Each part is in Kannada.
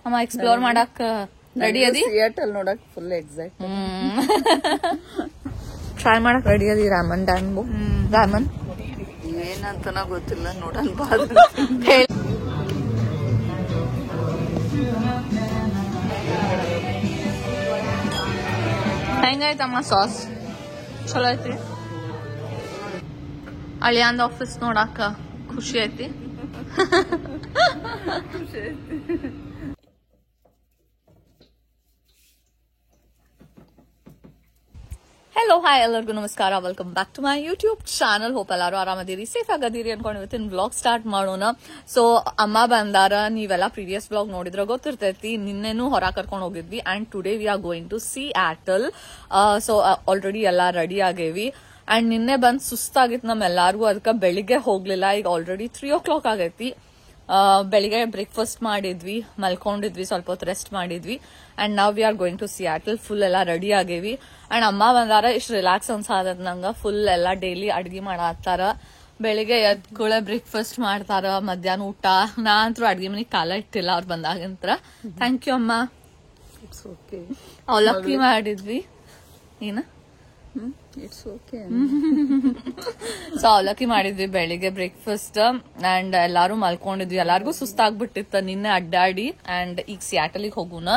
ಅಮ್ಮ ಎಕ್ಸ್ಪ್ಲೋರ್ ಮಾಡಕ್ ರೆಡಿ ಅದಿ? ಸಿಯಾಟಲ್ ನೋಡಕ್ ಫುಲ್ ಎಕ್ಸೈಟ್. ಟ್ರೈ ಮಾಡಕ್ ರೆಡಿ ಅದಿ ರಾಮನ್ ಡ್ಯಾಮ್? ರಾಮನ್ ಏನಂತನ ಗೊತ್ತಿಲ್ಲ, ನೋಡಲ್ ಬಾದ್ ಹೆಂಗಾಯ್ತಮ್ಮ ಸಾಸ್? ಚಲೋ ಐತಿ? ಅಳಿಯಾಂದ ಆಫೀಸ್ ನೋಡಾಕ ಖುಷಿ ಐತಿ? ಹೆಲೋ ಹಾಯ್, ಎಲ್ಲರಿಗೂ ನಮಸ್ಕಾರ. Welcome back to my YouTube channel. Hope ಎಲ್ಲರೂ ಆರಾಮದಿರಿ, ಸೇಫ್ ಆಗದಿರಿ ಅನ್ಕೊಂಡು ಇವತ್ತಿನ ವ್ಲಾಗ್ ಸ್ಟಾರ್ಟ್ ಮಾಡೋಣ. ಸೊ ಅಮ್ಮ ಬಂದಾರ, ನೀವೆಲ್ಲ ಪ್ರೀವಿಯಸ್ ವ್ಲಾಗ್ ನೋಡಿದ್ರೆ ಗೊತ್ತಿರ್ತೈತಿ. ನಿನ್ನೆನೂ ಹೊರ ಕರ್ಕೊಂಡು ಹೋಗಿದ್ವಿ and today we are going to Seattle. So already ಎಲ್ಲ ರೆಡಿ ಆಗೇವಿ ಅಂಡ್ ನಿನ್ನೆ ಬಂದ್ ಸುಸ್ತಾಗಿತ್ತು ನಮ್ಮೆಲ್ಲರಿಗೂ, ಅದಕ್ಕೆ ಬೆಳಿಗ್ಗೆ ಹೋಗ್ಲಿಲ್ಲ. ಈಗ ಆಲ್ರೆಡಿ 3 o'clock ಆಗೈತಿ. ಬೆಳಿಗ್ಗೆ ಬ್ರೇಕ್ಫಾಸ್ಟ್ ಮಾಡಿದ್ವಿ, ಮಲ್ಕೊಂಡಿದ್ವಿ, ಸ್ವಲ್ಪ ಹೊತ್ತು ರೆಸ್ಟ್ ಮಾಡಿದ್ವಿ ಅಂಡ್ ನಾವ್ we are going to Seattle. Full ಎಲ್ಲ ರೆಡಿ ಆಗೇವಿ ಅಂಡ್ ಅಮ್ಮ ಬಂದಾರ. ಇಷ್ಟು ರಿಲ್ಯಾಕ್ಸ್ ಅನ್ಸಾದ ನಂಗ. ಫುಲ್ ಎಲ್ಲ ಡೈಲಿ ಅಡ್ಗೆ ಮಾಡತ್ತಾರ. ಬೆಳಿಗ್ಗೆ ಎದ್ಕೂಳೆ ಬ್ರೇಕ್ಫಾಸ್ಟ್ ಮಾಡ್ತಾರ, ಮಧ್ಯಾಹ್ನ ಊಟ. ನಾ ಅಂತೂ ಅಡ್ಗೆ ಮನೆಗೆ ಕಾಲ ಇಟ್ಟಿಲ್ಲ ಅವ್ರು ಬಂದಾಗಂತ್ರ. ಥ್ಯಾಂಕ್ ಯು ಅಮ್ಮ. ಅವಲಕ್ಕಿ ಮಾಡಿದ್ವಿ. ಏನ ಇಟ್ಸ್ ಓಕೆ. ಸೊ ಅವಲಕ್ಕಿ ಮಾಡಿದ್ವಿ ಬೆಳಿಗ್ಗೆ ಬ್ರೇಕ್ಫಾಸ್ಟ್ ಅಂಡ್ ಎಲ್ಲಾರು ಮಲ್ಕೊಂಡಿದ್ವಿ. ಎಲ್ಲಾರ್ಗು ಸುಸ್ತಾಗ್ಬಿಟ್ಟಿತ್ತ ನಿನ್ನೆ ಅಡ್ಡಾಡಿ ಅಂಡ್ ಈಗ ಸಿಯಾಟಲ್ ಹೋಗುನ.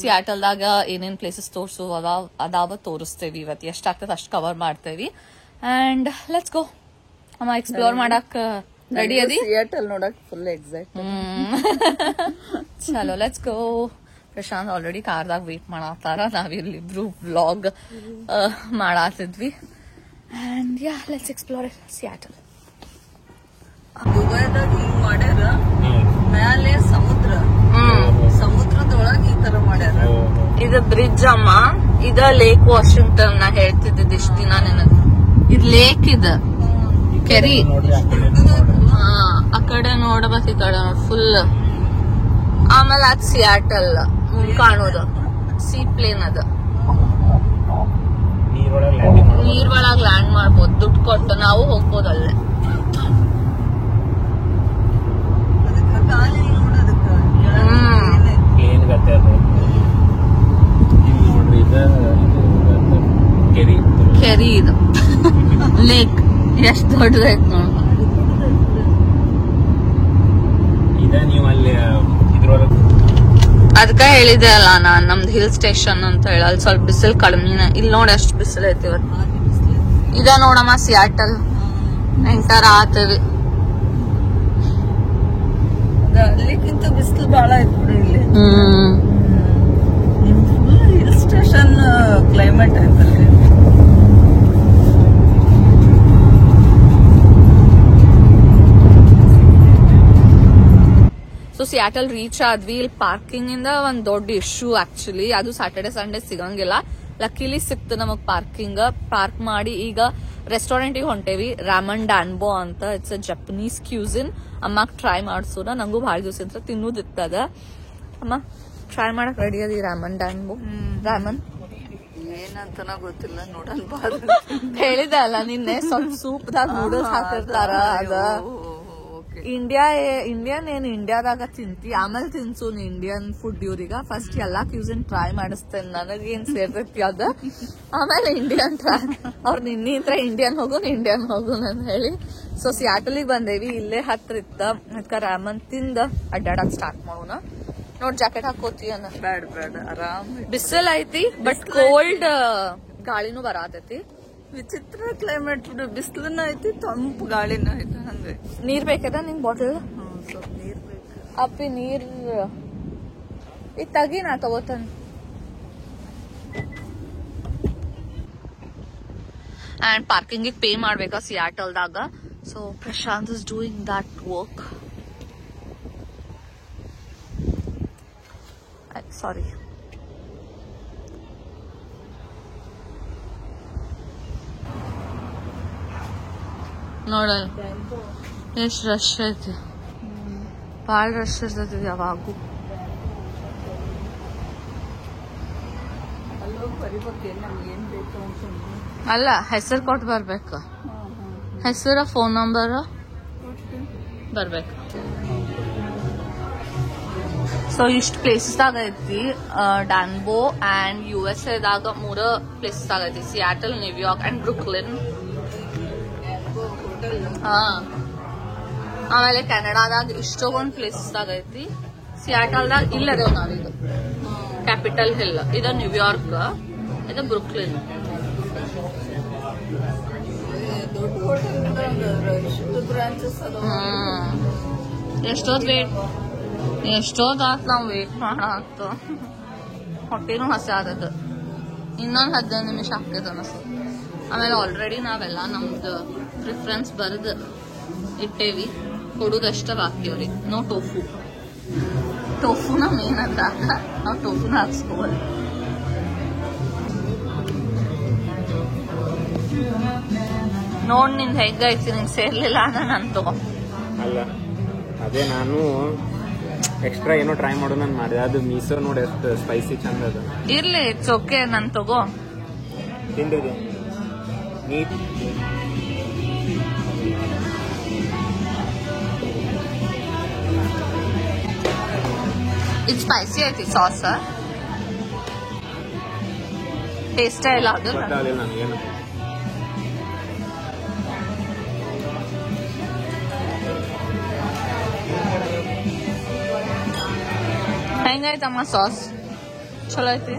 ಸಿಯಾಟಲ್ದಾಗ ಏನೇನ್ ಪ್ಲೇಸಸ್ ತೋರ್ಸು ಅದಾವ ತೋರಿಸ್ತೇವಿ. ಇವತ್ತು ಎಷ್ಟಾಗ್ತದೆ ಅಷ್ಟು ಕವರ್ ಮಾಡ್ತೇವಿ ಅಂಡ್ ಲೆಟ್ಸ್ ಗೋ. ಅಮ್ಮ ಎಕ್ಸ್ಪ್ಲೋರ್ ಮಾಡಕ್ ರೆಡಿ ಅದಿ? ಸಿಯಾಟಲ್ ನೋಡಕ್ ಫುಲ್ ಎಕ್ಸೈಟ್. ಚಲೋ ಲೆಟ್ಸ್ ಗೋ. ಪ್ರಶಾಂತ್ ಆಲ್ರೆಡಿ ಕಾರ್ದಾಗ ವೇಟ್ ಮಾಡತ್ತಾರ. ನಾವಿಲ್ಲಿಬ್ರು ವ್ಲಾಗ್ ಮಾಡಾತಿದ್ವಿ and yeah let's explore Seattle. ದುಬೈದಾಗ ಹಿಂಗ್ ಮಾಡ್ಯಾರ, ಮ್ಯಾಲೆ ಸಮುದ್ರದೊಳಗ ಈ ತರ ಮಾಡ್ಯಾರ. ಇದು ಬ್ರಿಡ್ಜ್ ಅಮ್ಮ, ಇದ ಲೇಕ್ ವಾಷಿಂಗ್ಟನ್. ನಾ ಹೇಳ್ತಿದ್ದ ಇಷ್ಟ ದಿನ ನಿನಗ. ಇದು ಲೇಕ್, ಇದ ಕೆರಿ. ಆ ಕಡೆ ನೋಡ್ಬೇಕು, ಈ ಕಡೆ ಫುಲ್. ಆಮೇಲೆ ಅದ್ ಸಿಯಾಟಲ್ ಕಾಣೋದು ಸೀ ಪ್ಲೇನ್. ಅದ ನೀರ್ ಒಳಗ್ ಲ್ಯಾಂಡ್ ಮಾಡ್ಬೋದು, ದುಡ್ಡು ಕೊಟ್ಟು ನಾವು ಹೋಗ್ಬೋದಲ್ಲೇ. ಕೆರಿ ಇದು ಲೇಕ್ ಎಷ್ಟ್ ದೊಡ್ಡದೈತ್ ನೋಡ. ಅದಕ್ಕ ಹೇಳಿದೆ ಅಲ್ಲ ನಾನ್, ನಮ್ದು ಹಿಲ್ ಸ್ಟೇಷನ್ ಅಂತ ಹೇಳಿ. ಅಲ್ಲಿ ಸ್ವಲ್ಪ ಬಿಸಿಲು ಕಡಿಮೆನ. ಇಲ್ಲಿ ನೋಡಿ ಅಷ್ಟು ಬಿಸಿಲು ಐತಿ ಇವತ್ತು. ಇದ ನೋಡಮ್ಮ ಸಿಯಾಟಲ್. ಎಂಟರ್ ಆತವಿ. ಅಲ್ಲಿಗಿಂತ ಬಿಸಿಲು ಬಾಳ ಐತ್ ಬಿಡಿ ಇಲ್ಲಿ. ಹಿಲ್ ಸ್ಟೇಷನ್ ಕ್ಲೈಮೇಟ್ ಐತಲ್ರಿ. ಸೊ ಸಿಯಾಟಲ್ ರೀಚ್ ಆದ್ವಿ. ಇಲ್ಲಿ ಪಾರ್ಕಿಂಗ್ ಇಂದ ಒಂದ್ ದೊಡ್ಡ ಇಶ್ಯೂ ಆಕ್ಚುಲಿ. ಅದು ಸ್ಯಾಟರ್ಡೆ ಸಂಡೇ ಸಿಗಂಗಿಲ್ಲ. ಲಕ್ಕಿಲಿ ಸಿಕ್ತು ನಮಗ್ ಪಾರ್ಕಿಂಗ್. ಪಾರ್ಕ್ ಮಾಡಿ ಈಗ ರೆಸ್ಟೋರೆಂಟ್ ಹೊಂಟೇವಿ. ರಾಮನ್ ಡ್ಯಾನ್ಬೋ ಅಂತ. It's a Japanese cuisine. ಅಮ್ಮಗ್ ಟ್ರೈ ಮಾಡ್ಸೋಣ. ನಂಗೂ ಬಹಳ ದಿವಸ ಅಂತ ತಿನ್ನೋದಿತ್ತದ. ಅಮ್ಮ ಟ್ರೈ ಮಾಡಕ್ ರೆಡಿ ಅದಿ ರಾಮನ್ ಡ್ಯಾನ್ಬೋ? ರಾಮನ್ ಏನಂತನ ಗೊತ್ತಿಲ್ಲ, ನೋಡಲ್ ಬಾದ್ ಹೇಳಿದೆ ಅಲ್ಲ ನಿನ್ನೆ. ಸ್ವಲ್ಪ ಸೂಪ್ದಾಗ ನೂಡಲ್ಸ್ ಹಾಕಿರ್ತಾರ. ಅದ ಇಂಡಿಯನ್ ಏನ್ ಇಂಡಿಯಾದಾಗ ತಿಂತಿ, ಆಮೇಲೆ ತಿನ್ಸೂನ್ ಇಂಡಿಯನ್ ಫುಡ್ ಇವ್ರಿಗ. ಫಸ್ಟ್ ಎಲ್ಲಾ ಕ್ಯೂಸಿನ್ ಟ್ರೈ ಮಾಡಿಸ್ತೇನೆ. ನನಗೇನ್ ಸೇರ್ತೈತಿ ಅದ. ಆಮೇಲೆ ಇಂಡಿಯನ್ ಟ್ರೈ. ಅವ್ರ ನಿನ್ನಿಂತ್ರ ಇಂಡಿಯನ್ ಹೋಗುನ್ ಅಂತ ಹೇಳಿ. ಸೊ ಸಿಯಾಟಲಿಗೆ ಬಂದೇವಿ. ಇಲ್ಲೇ ಹತ್ರ ಇತ್ತ. ಅದಕ್ಕ ರಾಮನ್ ತಿಂದ ಅಡ್ಡಾಡಕ್ ಸ್ಟಾರ್ಟ್ ಮಾಡೋಣ. ನೋಡ್ ಜಾಕೆಟ್ ಹಾಕೋತಿ ಅನ್ನ. ಬೇಡ ಆರಾಮ್. ಬಿಸಿಲ್ ಐತಿ ಬಟ್ ಕೋಲ್ಡ್ ಗಾಳಿನೂ ಬರಾತೈತಿ. ವಿಚಿತ್ರ ಕ್ಲೈಮೇಟ್. ಬಿಸಿಲನ್ನ ಐತಿ, ತಂಪು ಗಾಳಿನ ಐತಿ. ಹಂಗ ನೀರ್ ಬೇಕದ ನಿಂಗ್ ಬಾಟಲ್? ಸ್ವಲ್ಪ ನೀರ್ ಬೇಕು. ಅಪ್ಪಿ ನೀರ್ ಈಗ ತಗಿ, ನಾ ತಗೋತಾನ. ಅಂಡ್ ಪಾರ್ಕಿಂಗ್ ಪೇ ಮಾಡ್ಬೇಕಾ ಸಿಯಾಟಲ್ದಾಗ. So Prashant is doing that work. Sorry. ನೋಡ ಎಷ್ಟ್ ರಶ್ ಐತಿ. ಭಾಳ ರಶ್ ಇರ್ತೈತಿ ಯಾವಾಗೂ. ಅಲ್ಲ, ಹೆಸರು ಕೊಟ್ಟು ಬರ್ಬೇಕು. ಹೆಸರ ಫೋನ್ ನಂಬರ್ ಬರ್ಬೇಕು. ಸೊ ಇಷ್ಟ ಪ್ಲೇಸಸ್ ದಾಗ ಐತಿ ಡ್ಯಾನ್ಬೋ ಅಂಡ್ USA ದಾಗ 3 ಪ್ಲೇಸಸ್ ದಾಗ ಐತಿ ಸಿಯಾಟಲ್, ನ್ಯೂಯಾರ್ಕ್ ಅಂಡ್ ಬ್ರುಕ್ಲಿನ್. ಆಮೇಲೆ ಕೆನಡಾದಾಗ ಇಷ್ಟೊಂದು ಪ್ಲೇಸಸ್ ದಾಗ ಐತಿ. ಸಿಯಾಟಲ್ದಾಗ ಇಲ್ಲದೇವ್ ನಾವೀಗ ಕ್ಯಾಪಿಟಲ್ ಹಿಲ್, ಇದು ನ್ಯೂಯಾರ್ಕ್, ಇದು ಬ್ರುಕ್ಲಿನ್. ಎಷ್ಟೊತ್ತಾತ್ ನಾವ್ ವೇಟ್ ಮಾಡಾತ, ಹೊಟ್ಟೆನೂ ಹಸಿ ಆದದ್ದು. ಇನ್ನೊಂದು 15 ನಿಮಿಷ ಆಗ್ತೈತೆ ಅನಿಸ್ತು. ಆಮೇಲೆ ಆಲ್ರೆಡಿ ನಾವೆಲ್ಲ ನಮ್ದು ಪ್ರಿಫರೆನ್ಸ್ ಬರೆದು ಇಟ್ಟೇವಿ, ಕೊಡುದಷ್ಟ ಬಾಕಿ ಅವ್ರಿಗೆ. ನೋ ಟೋಫುನ ಮೇನ್ ಅಂದಾಗ ನಾವು ಟೋಫುನ ಹಾಕ್ಸ್ಕೋಬೋದು. ನೋಡ್ ನಿಂದ ಹೆಂಗೈತಿ, ನಿಂಗೆ ಸೇರ್ಲಿಲ್ಲ ಅಂದ್ರೆ ನಾನು ತಗೋ. ಅಲ್ಲ ಅದೇ ನಾನು ಎಕ್ಸ್ಟ್ರಾ ಏನೋ ಟ್ರೈ ಮಾಡೋ ನಾನು ಮಾಡಿದೆ. ಅದು ಮೀಸೋ ನೋಡಿ ಎಷ್ಟು ಸ್ಪೈಸಿ ಚಂದ ಅದು. ಇರ್ಲಿ, ಇಟ್ಸ್ ಓಕೆ, ನಾನು ತಗೋ. ತಿಂದಿದೆ ನೀಟ್. ಇದು ಸ್ಪೈಸಿ ಐತಿ ಸಾಸ್, ಟೇಸ್ಟ್ ಇಲ್ಲ ಅದು. ಗೊತ್ತಾಗಲಿಲ್ಲ ನನಗೇನು. ಹೆಂಗೈತಮ್ಮ ಸಾಸ್? ಚಲೋ ಐತಿ.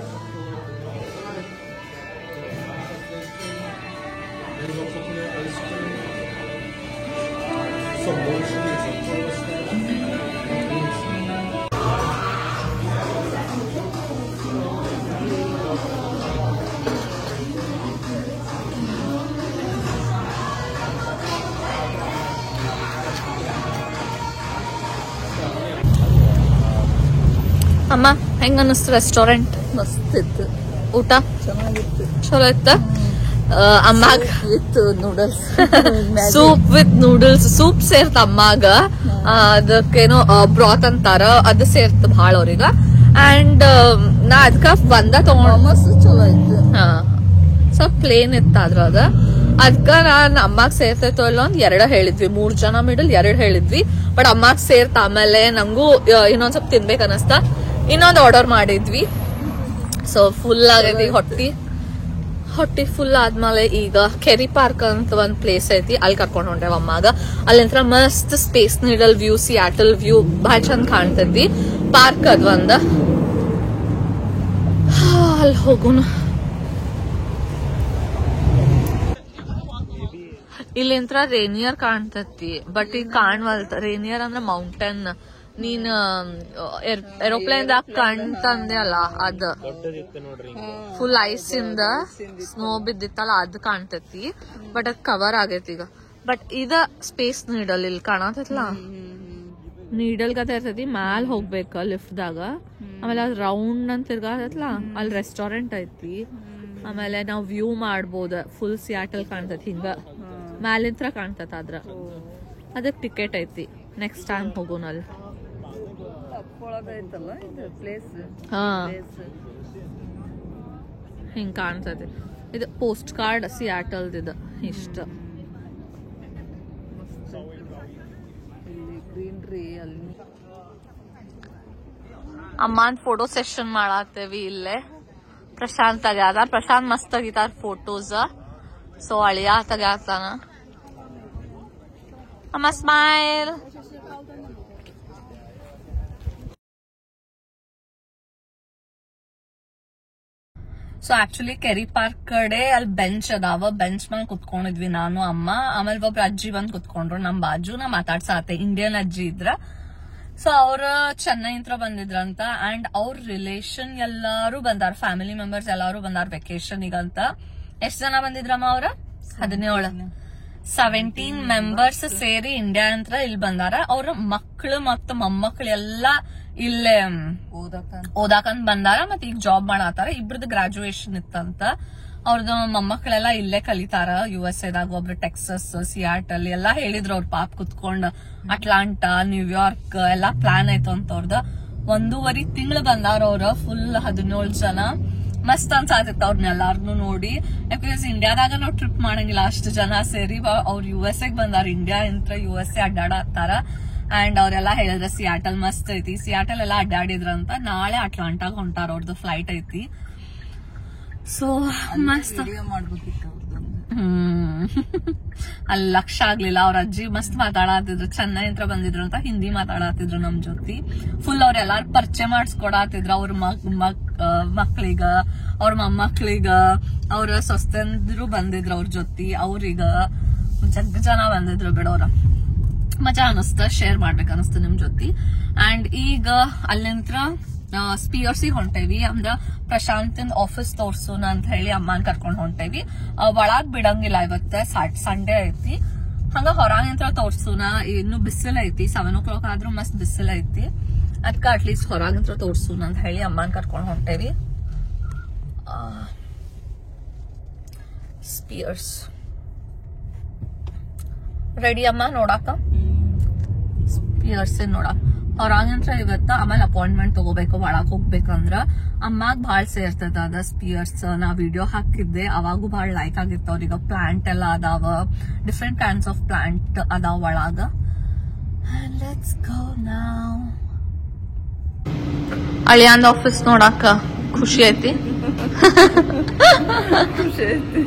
ಅಮ್ಮ ಹೆಂಗ ಅನ್ನಿಸ್ತು ರೆಸ್ಟೋರೆಂಟ್? ಮಸ್ತ್ ಇತ್ತು, ಊಟ ಚೆನ್ನಾಗಿತ್ತು, ಚಲೋ ಇತ್ತ. ಅಮ್ಮಾಗ with noodles, soup with noodles. Soup ಸೇರ್ತ ಅಮ್ಮಾಗ, ಅದಕ್ಕೇನೋ ಬ್ರಾತ್ ಅಂತಾರ, ಅದು ಸೇರ್ತ ಭಾಳ ಅವ್ರೀಗ. ಅಂಡ್ ನಾ ಅದಕ್ಕ ಒಂದ ತಗೊಂಡ್ ಚಲೋ ಇತ್ತು. ಸ್ವಲ್ಪ ಪ್ಲೇನ್ ಇತ್ತ ಅದ್ರಾಗ. ಅದಕ್ಕ ನಾನ್ ಅಮ್ಮಾಗ್ ಸೇರ್ತೈತೋ ಇಲ್ಲ ಒಂದ್ 2 ಹೇಳಿದ್ವಿ, 3 ಜನ ಮಿಡಲ್ 2 ಹೇಳಿದ್ವಿ. ಬಟ್ ಅಮ್ಮಾಗ್ ಸೇರ್ತ ಆಮೇಲೆ ನಂಗೂ ಇನ್ನೊಂದ್ ಸ್ವಲ್ಪ ತಿನ್ಬೇಕ ಅನಸ್ತ, ಇನ್ನೊಂದ್ ಆರ್ಡರ್ ಮಾಡಿದ್ವಿ. ಸೊ ಫುಲ್ ಆಗೈತಿ ಹೊಟ್ಟಿ ಫುಲ್ ಆದ್ಮೇಲೆ ಈಗ ಕೆರಿ ಪಾರ್ಕ್ ಅಂತ ಒಂದ್ ಪ್ಲೇಸ್ ಐತಿ, ಅಲ್ಲಿ ಕರ್ಕೊಂಡ್ ಹೊಂಟೇವ ಅಮ್ಮಾಗ. ಅಲ್ಲಿಂತ್ರ ಮಸ್ತ್ space needle view, Seattle view ಭಾಳ ಚಂದ ಕಾಣ್ತೈತಿ. ಪಾರ್ಕ್ ಅದ್ ಒಂದ, ಅಲ್ಲಿ ಹೋಗುನು. ಇಲ್ಲಿಂತ್ರ ರೇನಿಯರ್ ಕಾಣ್ತತಿ, ಬಟ್ ಈಗ ಕಾಣ್ವಲ್ತ. ರೇನಿಯರ್ ಅಂದ್ರೆ ಮೌಂಟೇನ್. ನೀನ್ ಏರೋಪ್ಲೇನ್ ದಾಗ ಕಾಣ್ತಂದೆ ಅಲ್ಲ, ಅದ ಫುಲ್ ಐಸ್ ಇಂದ ಸ್ನೋ ಬಿದ್ದಿತ್ತಲ್ಲ, ಅದ್ ಕಾಣ್ತತಿ. ಬಟ್ ಅದ್ ಕವರ್ ಆಗೈತಿ ಈಗ. ಬಟ್ ಇದ ಸ್ಪೇಸ್ ನೀಡಲ್ ಇಲ್ಲಿ ಕಾಣತೈತ್ಲಾ, ನೀಡಲ್ ಕತೆ ಇರ್ತೈತಿ. ಮ್ಯಾಲ್ ಹೋಗ್ಬೇಕ ಲಿಫ್ಟ್ ದಾಗ. ಆಮೇಲೆ ಅದ್ ರೌಂಡ್ ಅಂತ ತಿರ್ಗಾತೈತ್ಲ, ಅಲ್ಲಿ ರೆಸ್ಟೋರೆಂಟ್ ಐತಿ. ಆಮೇಲೆ ನಾವ್ ವ್ಯೂ ಮಾಡ್ಬೋದ, ಫುಲ್ ಸಿಯಾಟಲ್ ಕಾಣ್ತೈತಿ. ಹಿಂಗ ಮ್ಯಾಲಿಂತ್ರ ಕಾಣ್ತೈತ ಅದ್ರ. ಅದಕ್ ಟಿಕೆಟ್ ಐತಿ, ನೆಕ್ಸ್ಟ್ ಟೈಮ್ ಹೋಗೋಣ ಅಲ್ಲಿ. ಹಿಂಗ್ ಕಾಣ್ತೈತಿ. ಇದು ಪೋಸ್ಟ್ ಕಾರ್ಡ್ ಸಿಯಾಟಲ್ ಇದು ಇಷ್ಟ. ಅಮ್ಮನ್ ಫೋಟೋ ಸೆಷನ್ ಮಾಡತ್ತೇವಿ ಇಲ್ಲೇ. ಪ್ರಶಾಂತ್ ತೆಗ್ಯಾದ, ಪ್ರಶಾಂತ್ ಮಸ್ತ್ ತೆಗಿತಾರ ಫೋಟೋಸ್. ಸೊ ಅಳಿಯ ತೆಗ್ಯಾತಾನ. ಅಮ್ಮ ಸ್ಮೈಲ್. ಸೊ ಆಕ್ಚುಲಿ ಕೆರಿ ಪಾರ್ಕ್ ಕಡೆ ಅಲ್ಲಿ ಬೆಂಚ್ ಅದಾವ, ಬೆಂಚ್ ಮೇಲೆ ಕುತ್ಕೊಂಡಿದ್ವಿ ನಾನು ಅಮ್ಮ. ಆಮೇಲೆ ಒಬ್ರು ಅಜ್ಜಿ ಬಂದ್ ಕುತ್ಕೊಂಡ್ರು ನಮ್ ಬಾಜು. ನಾ ಮಾತಾಡ್ಸಾತೆ, ಇಂಡಿಯನ್ ಅಜ್ಜಿ ಇದ್ರ. ಸೊ ಅವ್ರ ಚೆನ್ನೈಂತ್ರ ಬಂದಿದ್ರಂತ. ಅಂಡ್ ಅವ್ರ ರಿಲೇಷನ್ ಎಲ್ಲಾರು ಬಂದಾರ, ಫ್ಯಾಮಿಲಿ ಮೆಂಬರ್ಸ್ ಎಲ್ಲಾರು ಬಂದಾರ ವೆಕೇಶನ್ ಈಗಂತ. ಎಷ್ಟ್ ಜನ ಬಂದಿದ್ರಮ್ಮ ಅವ್ರ? 17 ಮೆಂಬರ್ಸ್ ಸೇರಿ ಇಂಡಿಯಾ ಅಂತ ಇಲ್ಲಿ ಬಂದಾರ. ಅವ್ರ ಮಕ್ಳು ಮತ್ತ ಮೊಮ್ಮಕ್ಳು ಎಲ್ಲಾ ಇಲ್ಲೇ ಓದಾಕಂತ ಬಂದಾರ. ಮತ್ ಈಗ ಜಾಬ್ ಮಾಡಾತಾರ. ಇಬ್ರದ್ದು ಗ್ರಾಜುಯೇಷನ್ ಇತ್ತಂತ. ಅವ್ರದ್ದು ಮೊಮ್ಮಕ್ಕಳೆಲ್ಲ ಇಲ್ಲೇ ಕಲಿತಾರ USA ದಾಗ. ಒಬ್ರು ಟೆಕ್ಸಸ್, ಸಿಯಾಟಲ್ ಎಲ್ಲಾ ಹೇಳಿದ್ರು ಅವ್ರ ಪಾಪ ಕುತ್ಕೊಂಡ್. ಅಟ್ಲಾಂಟಾ, ನ್ಯೂಯಾರ್ಕ್ ಎಲ್ಲಾ ಪ್ಲಾನ್ ಆಯ್ತು ಅಂತ ಅವ್ರದ. 1.5 ತಿಂಗಳು ಬಂದಾರ ಅವ್ರ. ಫುಲ್ 17 ಜನ. ಮಸ್ತ್ ಅನ್ಸಾತಿತ್ತು ಅವ್ರನ್ನೆಲ್ಲಾರ್ನು ನೋಡಿ. ಯಾಕಂದ್ರೆ ಇಂಡಿಯಾದಾಗ ನಾವ್ ಟ್ರಿಪ್ ಮಾಡಂಗಿಲ್ಲ ಅಷ್ಟು ಜನ ಸೇರಿ. ಅವ್ರು USA ಬಂದಾರ, ಇಂಡಿಯಾ ಇಂತ್ರ USA ಅಡ್ಡಾಡತ್ತಾರ. ಅಂಡ್ ಅವರೆಲ್ಲ ಹೇಳಿದ್ರೆ ಸಿಯಾಟಲ್ ಮಸ್ತ್ ಐತಿ, ಸಿಯಾಟಲ್ ಎಲ್ಲ ಅಡ್ಡಾಡಿದ್ರಂತ. ನಾಳೆ ಅಟ್ಲಾಂಟಾಗ ಹೊಂಟಾರ, ಅವ್ರದ್ದು ಫ್ಲೈಟ್ ಐತಿ. ಸೊ ಮಸ್ತ್ ಮಾಡ್ಬೇಕಿತ್ತು ಅಲ್ಲಿ ಲಕ್ಷ ಆಗ್ಲಿಲ್ಲ. ಅವ್ರ ಅಜ್ಜಿ ಮಸ್ತ್ ಮಾತಾಡತ್ತಿದ್ರು, ಚೆನ್ನೈ ಹತ್ರ ಬಂದಿದ್ರು ಅಂತ ಹಿಂದಿ ಮಾತಾಡತ್ತಿದ್ರು ನಮ್ ಜೊತೆ. ಫುಲ್ ಅವ್ರೆಲ್ಲಾರು ಪರಿಚಯ ಮಾಡಿಸ್ಕೊಡತ್ತಿದ್ರು ಅವ್ರ ಮಕ್ಳಿಗ, ಅವ್ರ ಮೊಮ್ಮಕ್ಳಿಗ, ಅವ್ರ ಸೊಸ್ತಂದ್ರು ಬಂದಿದ್ರು ಅವ್ರ ಜೊತೆ. ಅವ್ರೀಗ ಜನ ಬಂದಿದ್ರು ಬಿಡೋರ. ಮಜಾ ಅನಿಸ್ತ, ಶೇರ್ ಮಾಡ್ಬೇಕು ಅನಿಸ್ತು ನಿಮ್ ಜೊತೆ. ಅಂಡ್ ಈಗ ಅಲ್ಲಿಂತ್ರ ಸ್ಪಿಯರ್ಸಿಗೆ ಹೊಂಟೇವಿ. ಅಂದ್ರ ಪ್ರಶಾಂತನ್ ಆಫೀಸ್ ತೋರ್ಸುನ ಅಂತ ಹೇಳಿ ಅಮ್ಮನ್ ಕರ್ಕೊಂಡ್ ಹೊಂಟೇವಿ. ಒಳಗ್ ಬಿಡಂಗಿಲ್ಲ, ಇವತ್ತ ಸಂಡೇ ಐತಿ. ಹಂಗ ಹೊರಗಿಂತ್ರ ತೋರ್ಸುನ. ಇನ್ನು ಬಿಸಿಲ್ ಐತಿ, 7 o'clock ಆದ್ರೂ ಮಸ್ತ್ ಬಿಸಿಲ್ ಐತಿ. ಅದಕ್ಕ ಅಟ್ಲೀಸ್ಟ್ ಹೊರಗಿಂತ್ರ ತೋರ್ಸುನ ಅಂತ ಹೇಳಿ ಅಮ್ಮನ್ ಕರ್ಕೊಂಡ್ ಹೊಂಟೇವಿ. ಸ್ಪಿಯರ್ಸ್ ರೆಡಿ ಅಮ್ಮ ನೋಡಾಕ? ಸ್ಪಿಯರ್ಸ್ ನೋಡಾಕ ಹೊರಗಂತ್ರ ಇವತ್ತ. ಆಮೇಲೆ ಅಪಾಯಿಂಟ್ಮೆಂಟ್ ತಗೋಬೇಕು ಒಳಗ್ ಹೋಗ್ಬೇಕಂದ್ರ. ಅಮ್ಮಾಗ್ ಭಾಳ ಸೇರ್ತದ ಅದ ಸ್ಪಿಯರ್ಸ್. ನಾ ವಿಡಿಯೋ ಹಾಕಿದ್ದೆ, ಅವಾಗೂ ಭಾಳ ಲೈಕ್ ಆಗಿತ್ತು. ಅವ್ರೀಗ ಪ್ಲಾಂಟ್ ಎಲ್ಲ ಅದಾವ, ಡಿಫ್ರೆಂಟ್ ಕೈಂಡ್ಸ್ ಆಫ್ ಪ್ಲಾಂಟ್ ಅದಾವ ಒಳಗ. Let's go now. ಅಳಿಯಾಂದ ಆಫೀಸ್ ನೋಡಾಕ ಖುಷಿ ಐತಿ. ಖುಷಿ ಐತಿ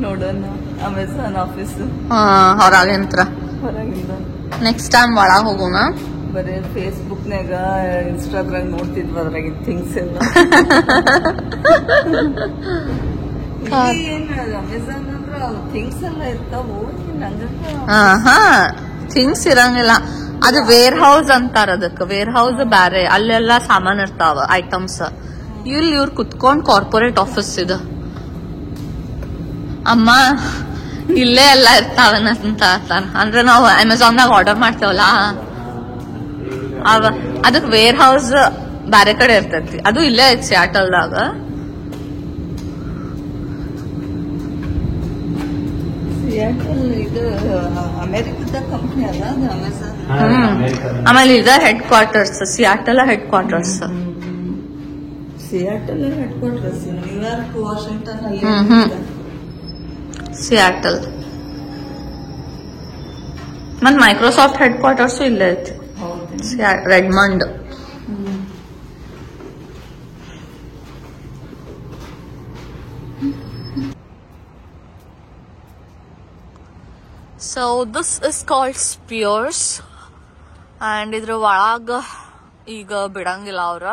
ನೋಡೋಣ. ಅಮೆಝಾನ್ ಆಫೀಸ್ ಹೊರಗಿಂತ್ರ. ಹೊರಗಿಂದ ನೆಕ್ಸ್ಟ್ ಟೈಮ್ ಒಳಗ್ ಹೋಗೋಣ. ಬರೀ ಫೇಸ್ಬುಕ್ನಾಗ ಇನ್ಸ್ಟಾಗ್ರಾಮ್ ನೋಡ್ತಿದ್ವಿ, ಅದ್ರಾಗಿನ ಥಿಂಗ್ಸ್ ಎಲ್ಲ. ಅಮೆಝಾನ್ ಅಂದ್ರ ಥಿಂಗ್ಸ್ ಎಲ್ಲ ಇರ್ತಾವು. ಥಿಂಗ್ಸ್ ಇರಂಗಿಲ್ಲ, ಅದು ವೇರ್ ಹೌಸ್ ಅಂತಾರ. ಅದಕ್ಕೆ ವೇರ್ ಹೌಸ್ ಬ್ಯಾರೆ, ಅಲ್ಲೆಲ್ಲ ಸಾಮಾನ್ ಇರ್ತಾವ, ಐಟಮ್ಸ್. ಇಲ್ಲಿ ಇವ್ರು ಕುತ್ಕೊಂಡ್ ಕಾರ್ಪೊರೇಟ್ ಆಫೀಸ್ ಇದು. ಅಮ್ಮ ಇಲ್ಲೇ ಎಲ್ಲ ಇರ್ತಾವನ ಅಂತ ಅಂದ್ರೆ ನಾವು ಅಮೆಝಾನ್ದಾಗ ಆರ್ಡರ್ ಮಾಡ್ತೇವಲ್ಲ, ಅದಕ್ ವೇರ್ ಹೌಸ್ ಬ್ಯಾರೆ ಕಡೆ ಇರ್ತೈತಿ. ಅದು ಇಲ್ಲೇ ಐತಿ ಸಿಯಾಟಲ್ದಾಗ. ಸಿಯಾಟಲ್ ಇದು ಅಮೆರಿಕದ ಕಂಪ್ನಿ ಅಲ್ಲ ಅದು ಅಮೆಝಾನ್. ಆಮೇಲೆ ಇದ headquarters, Seattle headquarters. Seattle headquarters, New York, Washington ಅಲ್ಲಿ ಸಿಯಾಟಲ್. ಮತ್ ಮೈಕ್ರೋಸಾಫ್ಟ್ ಹೆಡ್ ಕ್ವಾರ್ಟರ್ಸ್ ಇಲ್ಲೇ ಐತಿ, Redmond. So this is called Spheres. And ಇದ್ರ ಒಳಗ ಈಗ ಬಿಡಂಗಿಲ್ಲ ಅವ್ರ.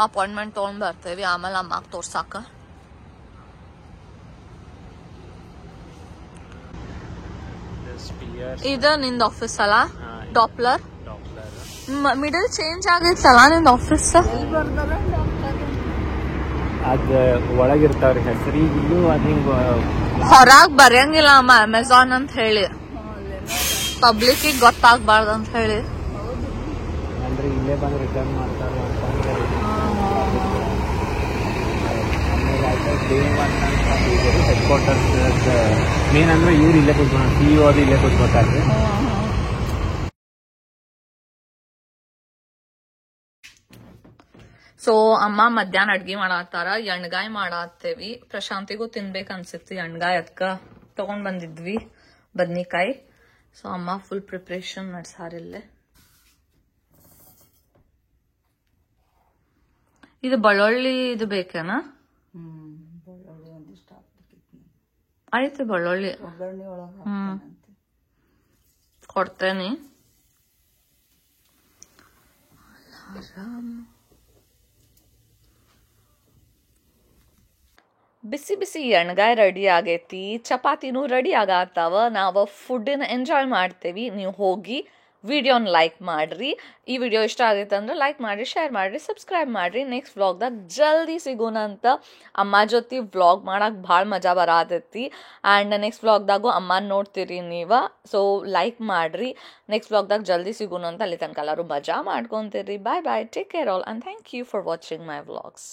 ಅಪಾಯಿಂಟ್ಮೆಂಟ್ ತಗೊಂಡ್ ಬರ್ತೇವಿ, ಆಮೇಲೆ ಅಮ್ಮಾಗ್ ತೋರ್ಸಾಕ. ಇದ ನಿಂದ ಆಫೀಸ್ ಅಲ್ಲ? ಡಾಪ್ಲರ್ ಮಿಡಲ್ ಚೇಂಜ್ ಆಗೈತಲ್ಲ ನಿಂದ ಆಫೀಸ್? ಅದ ಒಳಗಿರ್ತಾವ್ರಿ ಹೆಸರು. ಈಗ ಇಲ್ಲೂ ಅದ್ ಹೊರಗ್ ಬರೆಯಂಗಿಲ್ಲ ಅಮ್ಮ ಅಮೆಝಾನ್ ಅಂತ ಹೇಳಿ, ಪಬ್ಲಿಕ್ ಗೊತ್ತಾಗ್ಬಾರ್ದು ಅಂತ ಹೇಳಿ. ಅಂದ್ರೆ ಇಲ್ಲೇ ಬಂದು ರಿಟರ್ನ್ ಮಾಡ್ತಾರ ಅಂತಂದ್ರೆ ಹೆಡ್ ಕ್ವಾರ್ಟರ್ಸ್ ಮೇನ್ ಅಂದ್ರೆ ಇವ್ರು ಇಲ್ಲೇ ಕೂತ್ಕೊಂಡು CEO ಅದು ಇಲ್ಲೇ ಕೂತ್ಕೊತಾರ್ರಿ. ಸೊ ಅಮ್ಮ ಮಧ್ಯಾಹ್ನ ಅಡ್ಗಿ ಮಾಡತ್ತಾರ, ಎಣ್ಗಾಯಿ ಮಾಡತ್ತೇವಿ. ಪ್ರಶಾಂತಿಗೂ ತಿನ್ಬೇಕ ಅನ್ಸಿತ್ತು ಎಣ್ಗಾಯಿ, ಅದಕ್ಕ ತಗೊಂಡ್ ಬಂದಿದ್ವಿ ಬದ್ನಿಕಾಯಿ. ಸೊ ಅಮ್ಮ ಫುಲ್ ಪ್ರಿಪ್ರೇಷನ್ ನಡ್ಸಾರಿಲ್ಲೇ. ಇದು ಬೆಳ್ಳುಳ್ಳಿ ಇದು ಬೇಕೇನ? ಬೆಳ್ಳುಳ್ಳಿ ಒಂದಿಷ್ಟು ಹಾಕ್ಬೇಕಿತ್ತು. ಆಯ್ತು ಬೆಳ್ಳುಳ್ಳಿ ಒಗ್ಗರಣೆ ಒಳಗೆ ಕೊಡ್ತೇನೆ. ಬಿಸಿ ಬಿಸಿ ಎಣ್ಗಾಯಿ ರೆಡಿ ಆಗೈತಿ, ಚಪಾತಿನೂ ರೆಡಿ ಆಗತ್ತಾವ. ನಾವು ಫುಡ್ಡನ್ನ ಎಂಜಾಯ್ ಮಾಡ್ತೇವಿ. ನೀವು ಹೋಗಿ ವಿಡಿಯೋನ ಲೈಕ್ ಮಾಡ್ರಿ. ಈ ವಿಡಿಯೋ ಇಷ್ಟ ಆಗೈತೆ ಅಂದ್ರೆ ಲೈಕ್ ಮಾಡ್ರಿ, ಶೇರ್ ಮಾಡ್ರಿ, ಸಬ್ಸ್ಕ್ರೈಬ್ ಮಾಡ್ರಿ. ನೆಕ್ಸ್ಟ್ ವ್ಲಾಗ್ದಾಗ ಜಲ್ದಿ ಸಿಗೋಣಂತ. ಅಮ್ಮ ಜೊತೆ ವ್ಲಾಗ್ ಮಾಡಕ್ಕೆ ಭಾಳ ಮಜಾ ಬರತೈತಿ. ಆ್ಯಂಡ್ ನೆಕ್ಸ್ಟ್ ವ್ಲಾಗ್ದಾಗೂ ಅಮ್ಮನ ನೋಡ್ತೀರಿ ನೀವು. ಸೊ ಲೈಕ್ ಮಾಡ್ರಿ. ನೆಕ್ಸ್ಟ್ ವ್ಲಾಗ್ದಾಗ ಜಲ್ದಿ ಸಿಗೋಣಂತ. ಅಲ್ಲಿ ತನಕ ಎಲ್ಲರೂ ಮಜಾ ಮಾಡ್ಕೊತೀರಿ. Bye bye, take care all, and thank you for watching my vlogs.